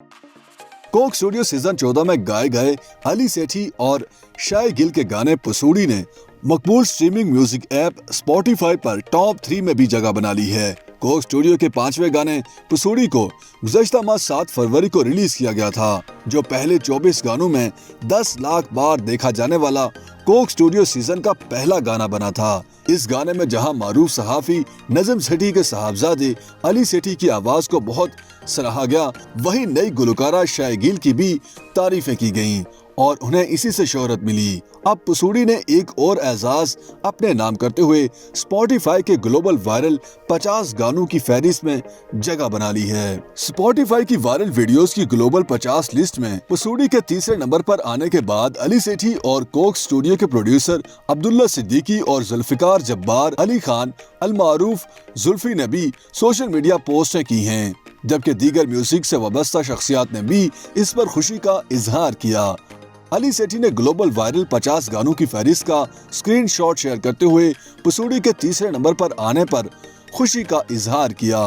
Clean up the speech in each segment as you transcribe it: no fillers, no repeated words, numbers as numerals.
Coke studio season 14 में गाए गए अली सेठी और शाय गिल के गाने पसूड़ी ने मकबूल स्ट्रीमिंग म्यूजिक ऐप स्पॉटिफाई पर टॉप 3 में भी जगह बना ली है। कोक स्टूडियो के 5वें गाने पसूड़ी को गुज़श्ता माह 7 फरवरी को रिलीज किया गया था, जो पहले 24 गानों में 10 लाख बार देखा जाने वाला कोक स्टूडियो सीजन का पहला गाना बना था। इस गाने में जहां मारूफ सहाफी नजम सेठी के साहबजादे अली सेठी की आवाज को बहुत सराहा गया, वहीं नई गुलकारा शाय गिल की भी तारीफें की गईं और उन्हें इसी से शोहरत मिली। अब पसूड़ी ने एक और एजाज अपने नाम करते हुए स्पॉटिफाई के ग्लोबल वायरल 50 गानों की फहरिस्त में जगह बना ली है। स्पॉटिफाई की वायरल वीडियोस की ग्लोबल 50 लिस्ट में पसूड़ी के तीसरे नंबर पर आने के बाद अली सेठी और कोक स्टूडियो के प्रोड्यूसर अब्दुल्ला सिद्दीकी और जुल्फिकार जब्बार अली खान अलमारूफ जुल्फी ने भी सोशल मीडिया पोस्टें की हैं, जबकि दीगर म्यूजिक से वाबस्ता शख्सियात ने भी इस पर खुशी का इजहार किया। अली सेठी ने ग्लोबल वायरल 50 गानों की फहरिस्त का स्क्रीनशॉट शेयर करते हुए पसूड़ी के तीसरे नंबर पर आने पर खुशी का इजहार किया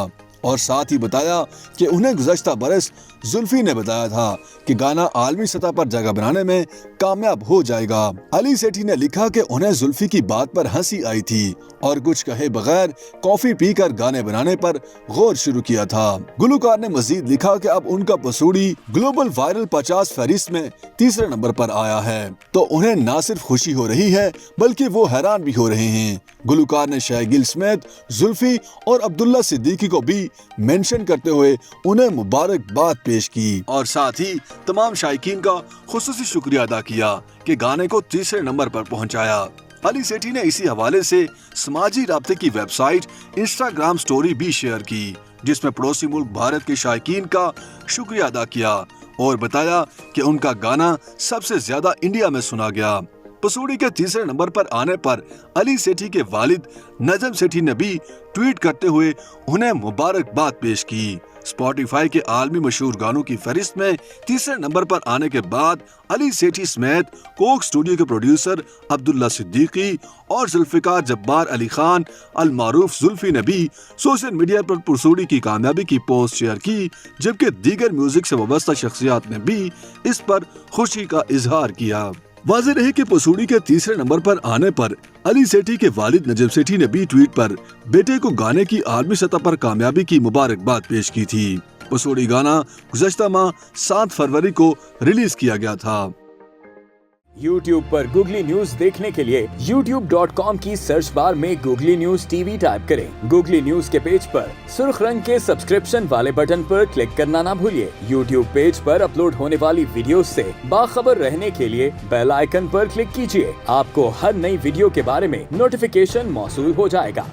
और साथ ही बताया कि उन्हें गुज़श्ता बरस जुल्फी ने बताया था कि गाना आलमी सतह पर जगह बनाने में कामयाब हो जाएगा। अली सेठी ने लिखा कि उन्हें जुल्फी की बात पर हंसी आई थी और कुछ कहे बगैर कॉफी पीकर गाने बनाने पर गौर शुरू किया था। गुलकार ने मजीद लिखा कि अब उनका पसूड़ी ग्लोबल वायरल 50 फहरिस्त में तीसरे नंबर पर आया है, तो उन्हें न सिर्फ खुशी हो रही है बल्कि वो हैरान भी हो रहे हैं। गुलकार ने शाय गिल समेत जुल्फी और अब्दुल्ला सिद्दीकी को भी मेंशन करते हुए उन्हें मुबारकबाद पेश की और साथ ही तमाम शायकीन का खुसूसी शुक्रिया अदा किया कि गाने को तीसरे नंबर पर पहुंचाया। अली सेठी ने इसी हवाले से समाजी राब्ते की वेबसाइट इंस्टाग्राम स्टोरी भी शेयर की, जिसमें पड़ोसी मुल्क भारत के शायकीन का शुक्रिया अदा किया और बताया कि उनका गाना सबसे ज्यादा इंडिया में सुना गया। पसूड़ी के तीसरे नंबर पर आने पर अली सेठी के वालिद नजम सेठी ने भी ट्वीट करते हुए उन्हें मुबारकबाद पेश की। स्पॉटिफाई के आलमी मशहूर गानों की फहरिस्त में तीसरे नंबर पर आने के बाद अली सेठी समेत कोक स्टूडियो के प्रोड्यूसर अब्दुल्ला सिद्दीकी और जुल्फिकार जब्बार अली खान अलमारूफ जुल्फी ने भी सोशल मीडिया पर पसूड़ी की कामयाबी की पोस्ट शेयर की, जबकि दीगर म्यूजिक से वाबस्ता शख्सियात ने भी इस पर खुशी का इजहार किया। वाज़ेह रहे कि पसूड़ी के तीसरे नंबर पर आने पर अली सेठी के वालिद नजम सेठी ने भी ट्वीट पर बेटे को गाने की आलमी सतह पर कामयाबी की मुबारकबाद पेश की थी। पसूड़ी गाना गुज़श्ता माह 7 फरवरी को रिलीज किया गया था। YouTube पर गूगली न्यूज देखने के लिए youtube.com की सर्च बार में गूगली न्यूज टीवी टाइप करें। गूगली न्यूज के पेज पर सुर्ख रंग के सब्सक्रिप्शन वाले बटन पर क्लिक करना ना भूलिए। YouTube पेज पर अपलोड होने वाली वीडियोस से बाखबर रहने के लिए बेल आइकन पर क्लिक कीजिए। आपको हर नई वीडियो के बारे में नोटिफिकेशन मौसूल हो जाएगा।